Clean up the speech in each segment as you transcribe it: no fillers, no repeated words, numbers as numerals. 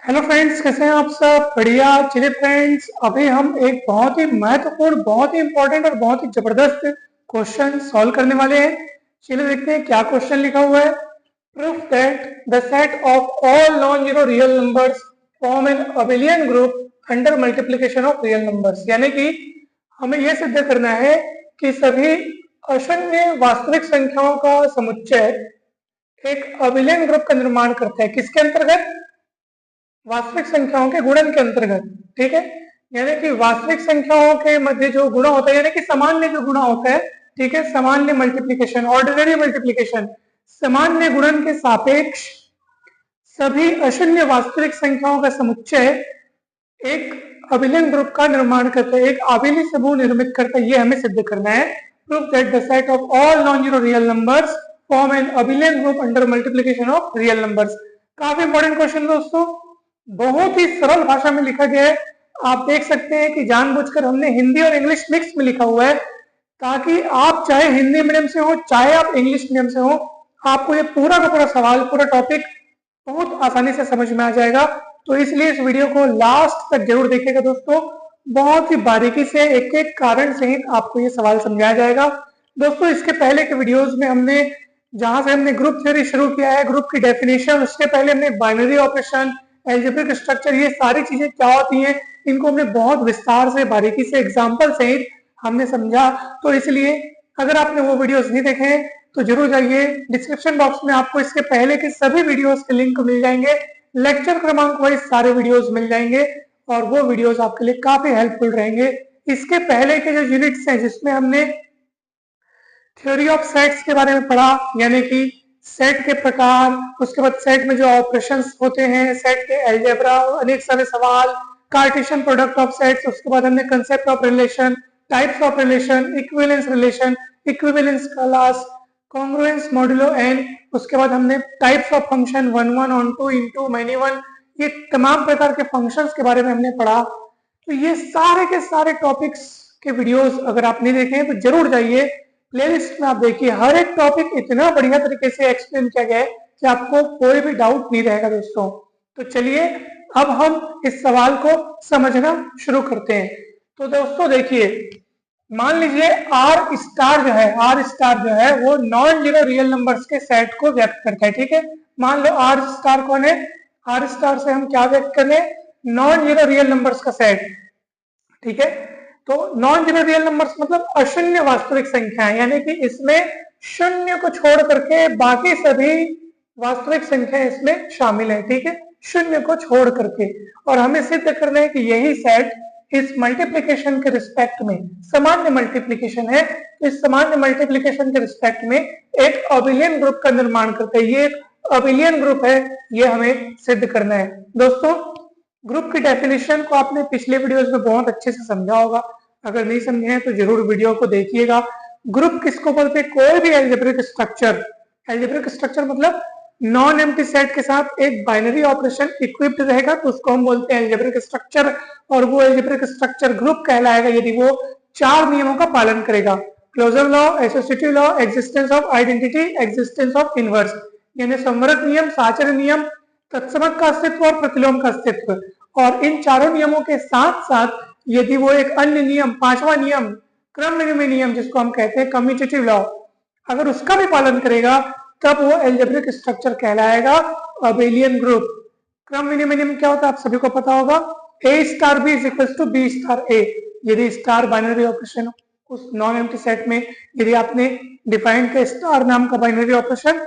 Hello friends, कैसे हैं आप सब? बढ़िया। चलिए फ्रेंड्स, अभी हम एक बहुत ही महत्वपूर्ण, बहुत ही इंपॉर्टेंट और बहुत ही जबरदस्त क्वेश्चन सॉल्व करने वाले हैं। चलिए देखते हैं क्या क्वेश्चन लिखा हुआ है। Proof that the set of all non zero real numbers form an abelian group under multiplication of real numbers. यानी कि हमें यह सिद्ध करना है कि सभी अशून्य वास्तविक संख्याओं का समुच्चय एक अबेलियन ग्रुप का निर्माण करता है। किसके अंतर्गत? वास्तविक संख्याओं के गुणन के अंतर्गत। ठीक है, यानी कि वास्तविक संख्याओं के मध्य जो गुणा होता है, यानी कि सामान्य जो गुणा होता है, ठीक है, सामान्य मल्टीप्लीकेशन, ऑर्डिनरी मल्टीप्लीकेशन, सामान्य गुणन के सापेक्ष सभी अशून्य वास्तविक संख्याओं का समुच्चय एक अभिन्न ग्रुप का निर्माण करता है, एक आबेली समूह निर्मित करता है। ये हमें सिद्ध करना है। Proof that the set of all non zero real numbers form an अभिन्न group under multiplication of real numbers. काफी इंपॉर्टेंट क्वेश्चन दोस्तों, बहुत ही सरल भाषा में लिखा गया है। आप देख सकते हैं कि जानबूझकर हमने हिंदी और इंग्लिश मिक्स में लिखा हुआ है, ताकि आप चाहे हिंदी मीडियम से हो चाहे आप इंग्लिश मीडियम से हो, आपको ये पूरा का पूरा सवाल, पूरा टॉपिक बहुत आसानी से समझ में आ जाएगा। तो इसलिए इस वीडियो को लास्ट तक जरूर देखिएगा दोस्तों। बहुत ही बारीकी से एक एक कारण सहित आपको ये सवाल समझाया जाएगा। दोस्तों, इसके पहले के वीडियोस में हमने, जहां से हमने ग्रुप थ्योरी शुरू किया है, ग्रुप की डेफिनेशन, उसके पहले हमने बाइनरी ऑपरेशन, एल्जेब्रिक स्ट्रक्चर, ये सारी चीजें क्या होती हैं, इनको हमने बहुत विस्तार से, बारीकी से, एग्जाम्पल सहित हमने समझा। तो इसलिए अगर आपने वो वीडियोस नहीं देखे हैं तो जरूर जाइए, डिस्क्रिप्शन बॉक्स में आपको इसके पहले के सभी वीडियोस के लिंक मिल जाएंगे, लेक्चर क्रमांक वाइज सारे वीडियोस मिल जाएंगे और वो वीडियोस आपके लिए काफी हेल्पफुल रहेंगे। इसके पहले के जो यूनिट्स हैं, जिसमें हमने थ्योरी ऑफ सेट्स के बारे में पढ़ा, यानी कि सेट के प्रकार, उसके बाद सेट में जो ऑपरेशंस होते हैं, सेट के अलजेब्रा, अनेक सारे सवाल, कार्टेशियन प्रोडक्ट ऑफ सेट्स, उसके बाद हमने concept of relation, types of relation, equivalence relation, equivalence class, congruence modulo N, उसके बाद हमने types of function, one one, onto, into, many one, ये तमाम प्रकार के फंक्शंस के बारे में हमने पढ़ा। तो ये सारे के सारे टॉपिक्स के वीडियोस अगर आप नहीं देखे हैं तो जरूर जाइए, प्लेलिस्ट में आप देखिए। हर एक टॉपिक इतना बढ़िया तरीके से एक्सप्लेन किया गया है कि आपको कोई भी डाउट नहीं रहेगा दोस्तों। तो चलिए अब हम इस सवाल को समझना शुरू करते हैं। तो दोस्तों देखिए, मान लीजिए आर स्टार जो है, आर स्टार जो है वो नॉन जीरो रियल नंबर्स के सेट को व्यक्त करता है। ठीक है, मान लो आर स्टार कौन है? आर स्टार से हम क्या व्यक्त कर रहे हैं? नॉन जीरो रियल नंबर्स का सेट। ठीक है, तो नॉन जीरो रियल नंबर्स मतलब अशून्य वास्तविक संख्या है, यानी कि इसमें शून्य को छोड़ करके बाकी सभी वास्तविक संख्या इसमें शामिल है। ठीक है, शून्य को छोड़ करके। और हमें सिद्ध करना है कि यही सेट इस मल्टीप्लीकेशन के रिस्पेक्ट में सामान्य मल्टीप्लीकेशन है। इस सामान्य मल्टीप्लीकेशन के रिस्पेक्ट में एक अबिलियन ग्रुप का निर्माण करता है। ये एक अबिलियन ग्रुप है, ये हमें सिद्ध करना है। दोस्तों, ग्रुप की डेफिनेशन को आपने पिछले वीडियोस में बहुत अच्छे से समझा होगा, अगर नहीं समझे हैं तो जरूर वीडियो को देखिएगा। ग्रुप किसको बोलते हैं? कोई भी एल्जेब्रिक स्ट्रक्चर, एल्जेब्रिक स्ट्रक्चर मतलब नॉन एम्प्टी सेट के साथ एक बाइनरी ऑपरेशन इक्विप्ड रहेगा तो उसको हम बोलते हैं एल्जेब्रिक स्ट्रक्चर। और वो एल्जेब्रिक स्ट्रक्चर ग्रुप कहलाएगा यदि वो 4 नियमों का पालन करेगा। Closure law, associative law, existence of identity, existence of inverse, यानी संवरक नियम, साचर्य नियम, तत्समक का अस्तित्व और प्रतिलोम का अस्तित्व। और इन चारों नियमों के साथ साथ यदि वो एक अन्य नियम, 5वां नियम, क्रम विनिमय नियम, जिसको हम कहते हैं कम्यूटेटिव लॉ, अगर उसका भी पालन करेगा तब वो एल्जेब्रिक स्ट्रक्चर कहलाएगा अबेलियन ग्रुप। क्रम विनिमय नियम क्या होता है आप सभी को पता होगा, A star B is equal to B star A. यदि स्टार बाइनरी ऑपरेशन उस नॉन एम्प्टी सेट में यदि आपने डिफाइन किया स्टार नाम का बाइनरी ऑपरेशन,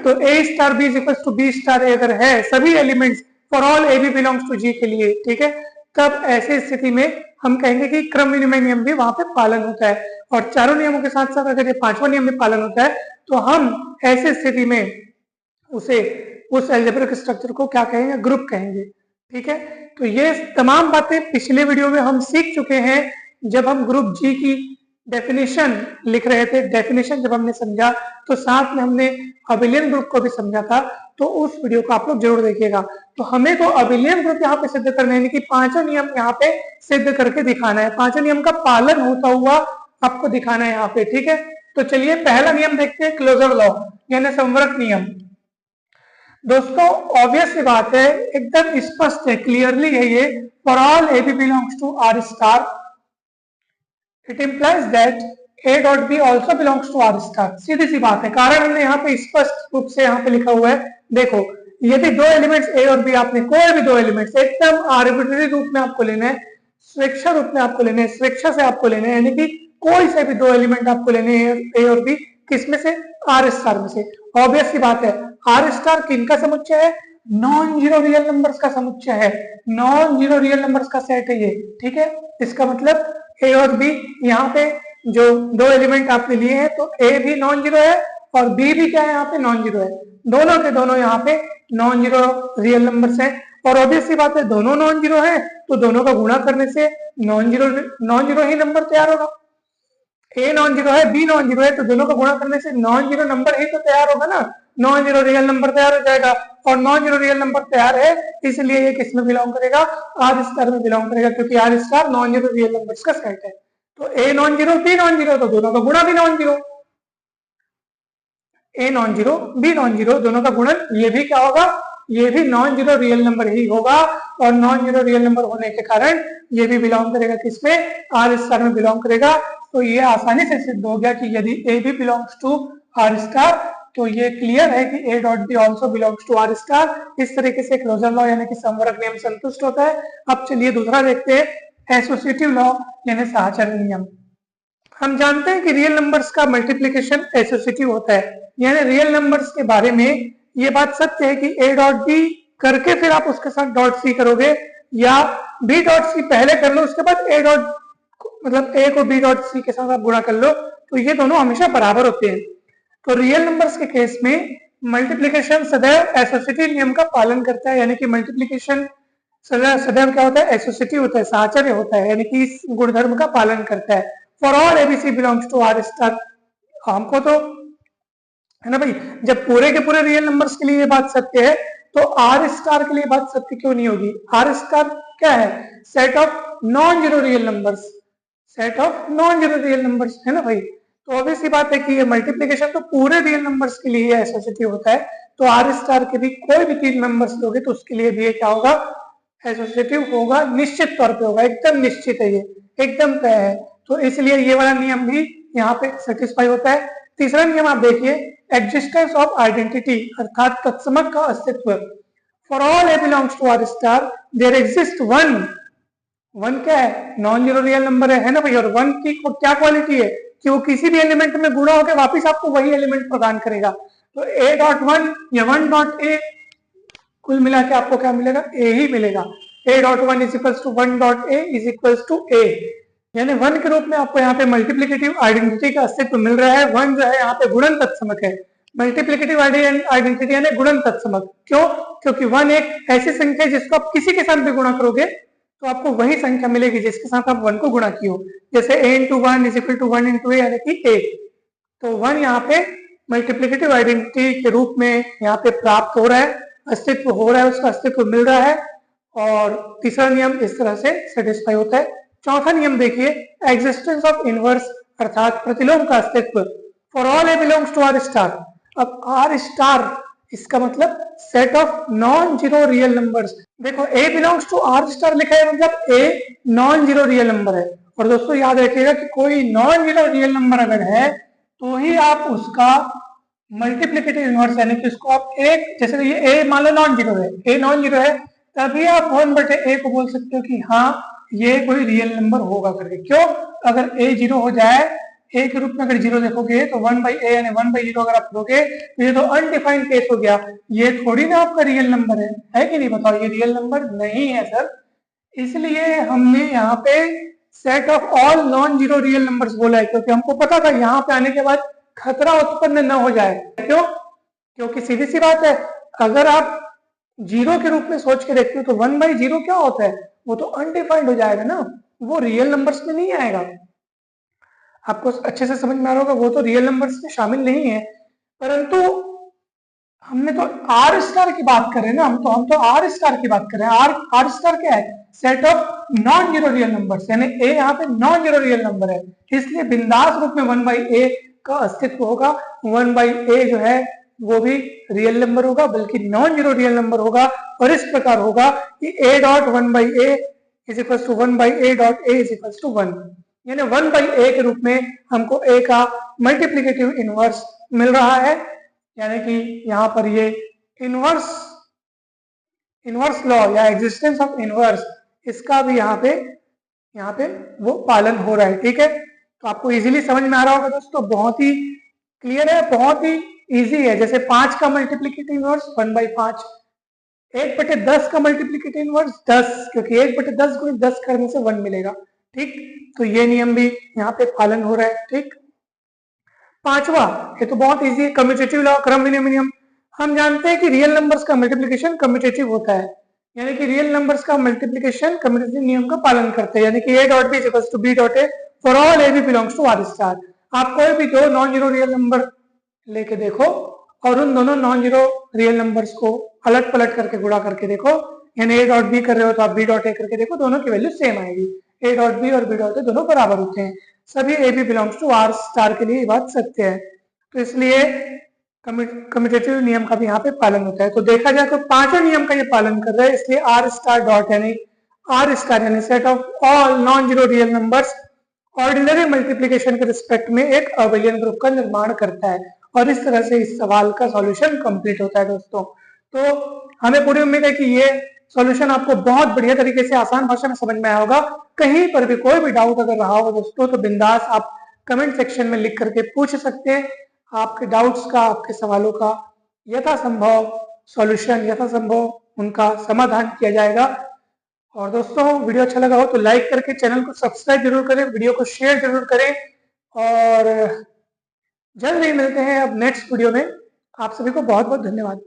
तो A star B is equal to B star A अगर है सभी elements for all A B belongs to G के लिए, ठीक है, तब ऐसी स्थिति में हम कहेंगे कि क्रम विनिमय नियम भी वहां पे पालन होता है। और चारों नियमों के साथ साथ अगर ये 5वां नियम भी पालन होता है तो हम ऐसी स्थिति में उसे, उस एल्जेब्रिक स्ट्रक्चर को क्या कहेंगे? ग्रुप कहेंगे। ठीक है, तो ये तमाम बातें पिछले वीडियो में हम सीख चुके हैं जब हम ग्रुप जी की डेफिनेशन लिख रहे थे। डेफिनेशन जब हमने समझा तो साथ में हमने अबिलियन ग्रुप को भी समझा था, तो उस वीडियो को आप लोग जरूर देखिएगा। तो हमें तो अबिलियन ग्रुप यहाँ पे सिद्ध करना है कि 5वां नियम यहाँ पे सिद्ध करके दिखाना है, 5वें नियम का पालन होता हुआ आपको दिखाना है यहाँ पे। ठीक है, तो चलिए पहला नियम देखते हैं, क्लोजर लॉ यानी संवरक नियम। दोस्तों ऑब्वियस सी बात है, एकदम स्पष्ट है, क्लियरली है ये, for all A B belongs to R star it implies that A dot B also belongs to R star. सीधी सी बात है, कारण हमने यहाँ पे स्पष्ट रूप से यहाँ पे लिखा हुआ है। देखो यदि दो एलिमेंट्स ए और बी, आपने कोई भी दो एलिमेंट्स एकदम आर्बिट्ररी रूप में आपको लेना है, स्वेच्छा रूप में आपको लेने हैं, स्वेच्छा से आपको लेने हैं, यानी कि कोई से भी दो एलिमेंट आपको लेने हैं ए और बी, किसमें से, आर स्टार में से। ऑब्वियस सी बात है, आर स्टार किनका समुच्चय है, नॉन जीरो रियल नंबर्स का समुच्चय है, नॉन जीरो रियल नंबर्स का सेट है ये, ठीक है। इसका मतलब ए और बी, यहाँ पे जो दो एलिमेंट आपने लिए हैं, तो ए भी नॉन जीरो है और बी भी क्या है, यहाँ पे नॉन जीरो है, दोनों के दोनों यहाँ पे नॉन जीरो रियल नंबर्स हैं। और ऑब्वियस सी बात है, दोनों नॉन जीरो है तो दोनों का गुणा करने से नॉन जीरो ही नंबर तैयार होगा। ए नॉन जीरो है, बी नॉन जीरो है, तो दोनों का गुणा करने से नॉन जीरो नंबर ही तो तैयार होगा ना, नॉन जीरो रियल नंबर तैयार हो जाएगा। और नॉन जीरो रियल नंबर तैयार है, इसलिए ये किस में बिलोंग करेगा, आर स्टार में बिलोंग करेगा, क्योंकि R star non zero real numbers का सेट है। तो A non zero, B non zero, तो दोनों का गुणा भी non zero, A non zero, B non zero, दोनों का गुणन ये भी क्या होगा, ये भी नॉन जीरो रियल नंबर ही होगा। और नॉन जीरो रियल नंबर होने के कारण ये भी बिलोंग करेगा किसमें, आर स्टार में बिलोंग करेगा। तो ये आसानी से सिद्ध हो गया कि यदि A B belongs to R star, तो ये क्लियर है कि A dot B also belongs to R star. इस तरीके से क्लोजर लॉ यानी कि समवर्ग नियम संतुष्ट होता है। अब चलिए दूसरा देखते हैं, एसोसिएटिव लॉ यानी साहचर्य नियम। हम जानते हैं कि रियल नंबर्स का मल्टीप्लिकेशन एसोसिएटिव होता है, यानी रियल नंबर्स के बारे में ये बात सत्य है कि ए डॉट बी करके फिर आप उसके साथ डॉट सी करोगे, या बी डॉट सी पहले कर लो उसके बाद ए डॉट, मतलब ए को बी डॉट सी के साथ आप गुणा कर लो, तो ये दोनों हमेशा बराबर होते हैं। तो रियल नंबर्स के केस में मल्टीप्लिकेशन सदैव एसोसिएटिव नियम का पालन करता है, यानी कि मल्टीप्लिकेशन सदैव क्या होता है, एसोसिएटिव होता है, साहचर्य होता है, यानी कि इस गुणधर्म का पालन करता है। For all ABC belongs to R star, हमको तो है ना भाई, जब पूरे के पूरे रियल नंबर्स के लिए ये बात सत्य है, तो आर स्टार के लिए बात सत्य क्यों नहीं होगी। आर स्टार क्या है, set of non zero real numbers, set of non zero real numbers, है ना भाई। तो ऑब्वियसली बात है कि ये मल्टीप्लिकेशन तो पूरे रियल नंबर्स के लिए एसोसिएटिव होता है, तो आर स्टार के भी कोई भी तीन नंबर्स लोगे तो उसके लिए भी ये क्या होगा, एसोसिएटिव होगा, निश्चित तौर पे होगा, एकदम निश्चित है, ये एकदम तय है। तो इसलिए ये वाला नियम भी यहाँ पे सेटिस्फाई होता है। तीसरा नियम आप देखिए, एग्जिस्टेंस ऑफ आइडेंटिटी, अर्थात तत्समक का अस्तित्व। For all A belongs to R star there exist one, one क्या है, नॉन जीरो रियल नंबर है ना भाई। और वन की क्या क्वालिटी है कि वो किसी भी एलिमेंट में गुणा होकर वापिस आपको वही एलिमेंट प्रदान करेगा। तो ए डॉट वन या वन डॉट ए, कुल मिला के आपको क्या मिलेगा, ए ही मिलेगा। A dot one is equals to one dot A is equals to A, यानी वन के रूप में आपको यहाँ पे मल्टीप्लिकेटिव आइडेंटिटी का अस्तित्व मिल रहा है। वन जो है यहाँ पे गुणन तत्समक है, मल्टीप्लिकेटिव आइडेंटिटी यानी गुणन तत्समक। क्यों, क्योंकि वन एक ऐसी संख्या है जिसको आप किसी के साथ भी गुणा करोगे तो आपको वही संख्या मिलेगी जिसके साथ आप वन को गुणा किए हो। जैसे A into one is equal to one into A, यानी कि ए। तो वन यहाँ पे मल्टीप्लिकेटिव आइडेंटिटी के रूप में यहाँ पे प्राप्त हो रहा है, अस्तित्व हो रहा है, उसका अस्तित्व मिल रहा है। और तीसरा नियम इस तरह से सेटिस्फाई होता है। चौथा नियम देखिए, एग्जिस्टेंस ऑफ इनवर्स, अर्थात प्रतिलोम का अस्तित्व। For all A belongs to R star, अब आर स्टार इसका मतलब set of non zero real numbers. देखो A belongs to R star लिखा है, मतलब A non zero real number है। और दोस्तों याद रखिएगा कि कोई नॉन जीरो रियल नंबर अगर है तो ही आप उसका मल्टीप्लिकेटिव इनवर्स, यानी कि उसको आप एक, जैसे ये ए मान लो नॉन जीरो है, ए नॉन जीरो है, तभी आप वन बटे ए को बोल सकते हो कि हाँ ये कोई रियल नंबर होगा करके। क्यों, अगर ए जीरो हो जाए, ए के रूप में अगर जीरो देखोगे तो वन बाई ए यानी वन बाई जीरो अगर आप लोगे तो ये तो अनडिफाइंड केस हो गया, ये थोड़ी ना आपका रियल नंबर है कि नहीं, बताओ, ये रियल नंबर नहीं है सर। इसलिए हमने यहाँ पे set of all non zero real numbers बोला है, क्योंकि हमको पता था यहाँ पे आने के बाद खतरा उत्पन्न न हो जाए। क्यों, क्योंकि सीधी सी बात है, अगर आप जीरो के रूप में सोच के देखते हो तो वन बाई जीरो क्या होता है, वो तो अनडिफाइंड हो जाएगा ना, वो रियल नंबर्स में नहीं आएगा। आपको अच्छे से समझ में आ रहा होगा, वो तो रियल नंबर्स में शामिल नहीं है। परंतु हमने तो आर स्टार की बात कर रहे हैं ना, हम तो आर स्टार की बात कर रहे हैं। आर स्टार क्या है, set of non zero real numbers, यानी ए यहाँ पे नॉन जीरो रियल नंबर है, इसलिए बिंदास रूप में वन बाई ए का अस्तित्व होगा। वन बाई ए जो है वो भी रियल नंबर होगा, बल्कि नॉन जीरो रियल नंबर होगा, और इस प्रकार होगा कि a dot 1/a is equal to 1/a dot a is equal to 1, यानी 1/a के रूप में हमको a का मल्टीप्लिकेटिव इनवर्स मिल रहा है, यानी कि यहाँ पर ये इनवर्स लॉ या एग्जिस्टेंस ऑफ इनवर्स, इसका भी यहाँ पे वो पालन हो रहा है। ठीक है, तो आपको इजीली समझ में आ रहा होगा दोस्तों, बहुत ही क्लियर है, बहुत ही इजी है। जैसे 5 का मल्टीप्लिकेटिव इनवर्स 1/5, 1/10 का मल्टीप्लिकेटिव इनवर्स 10, क्योंकि 1/10 गुणित 10 करने से 1 मिलेगा। ठीक, तो ये नियम भी यहाँ पे पालन हो रहा है। ठीक, पांचवा, ये तो बहुत इजी है, कम्यूटेटिव लॉ, क्रम विनिमय नियम। हम जानते हैं कि रियल नंबर्स का मल्टीप्लिकेशन कम्यूटेटिव होता है, यानी कि रियल नंबर्स का मल्टीप्लिकेशन कम्यूटेटिव नियम का पालन करते हैं, यानी कि a dot B equals to b dot a for all a b belongs to r star. आप कोई भी दो नॉन जीरो रियल नंबर लेके देखो और उन दोनों नॉन जीरो रियल नंबर्स को अलट पलट करके गुणा करके देखो, यानी a डॉट बी कर रहे हो तो आप b डॉट a करके देखो, दोनों की वैल्यू सेम आएगी। a डॉट बी और b डॉट a दोनों बराबर होते हैं, सभी A B belongs to R star के लिए ये बात सत्य है, तो इसलिए कम्यूटेटिव नियम का भी यहाँ पे पालन होता है। तो देखा जाए तो पांचों नियम का ये पालन कर रहा है, इसलिए आर स्टार डॉट यानी आर स्टार यानी set of all non zero real numbers ordinary multiplication के रिस्पेक्ट में एक अबेलियन ग्रुप का निर्माण करता है, और इस तरह से इस सवाल का सॉल्यूशन कंप्लीट होता है दोस्तों। तो हमें पूरी उम्मीद है कि ये सॉल्यूशन आपको बहुत बढ़िया तरीके से आसान भाषा में समझ में आया होगा। कहीं पर भी कोई भी डाउट अगर रहा हो दोस्तों तो बिंदास आप कमेंट सेक्शन में लिख करके पूछ सकते हैं। आपके डाउट्स का, आपके सवालों का यथासंभव सॉल्यूशन, यथासंभव उनका समाधान किया जाएगा। और दोस्तों, वीडियो अच्छा लगा हो तो लाइक करके चैनल को सब्सक्राइब जरूर करें, वीडियो को शेयर जरूर करें, और जल्द ही मिलते हैं अब नेक्स्ट वीडियो में। आप सभी को बहुत बहुत धन्यवाद।